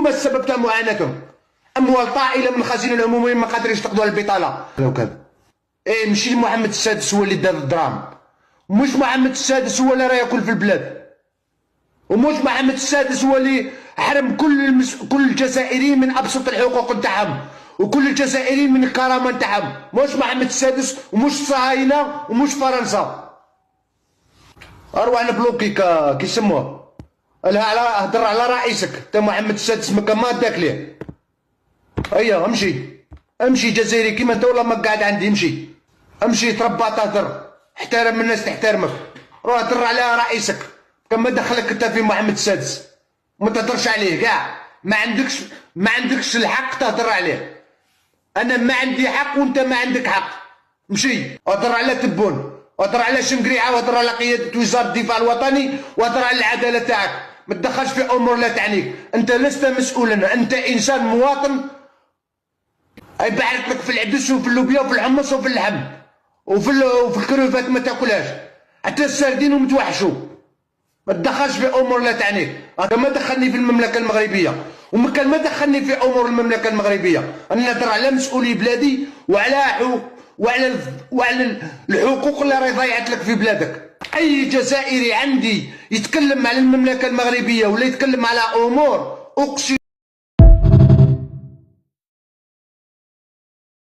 انتم السبب تاع معاناتهم. اموال طائله من الخزينه العموميه ما قادرينش تقضوا على البطاله. ايه ماشي محمد السادس هو اللي دار الدراهم، مش محمد السادس هو اللي راه ياكل في البلاد، ومش محمد السادس هو اللي حرم كل الجزائريين من ابسط الحقوق نتاعهم، وكل الجزائريين من الكرامه نتاعهم. مش محمد السادس ومش الصهاينه ومش فرنسا. اروح نبلوكيك كيسموه هضر على رئيسك تا محمد السادس ما داك ليه. هيا امشي جزائري كيما انت والله ما قاعد عندي. امشي تربى تهدر، احترم الناس تحترمك. روح هضر على رئيسك، كما دخلك انت في محمد السادس ما تهدرش عليه كاع. ما عندكش الحق تهدر عليه. انا ما عندي حق وانت ما عندك حق. مشي هضر على تبون، وهضر على شنقريعه، وهضر على قياده وزاره الدفاع الوطني، وهضر على العداله تاعك. ما تدخلش في امور لا تعنيك. انت لست مسؤولا، انت انسان مواطن. يبعث لك في العدس وفي اللوبيا وفي الحمص وفي اللحم وفي الكروفات ما تاكلهاش، حتى السردين ومتوحشوا. ما تدخلش في امور لا تعنيك. هذا ما دخلني في المملكه المغربيه، وكان ما دخلني في امور المملكه المغربيه. انا نهضر على مسؤولي بلادي وعلى الحقوق اللي راهي ضيعت لك في بلادك. اي جزائري عندي يتكلم على المملكه المغربيه ولا يتكلم على امور، اقسم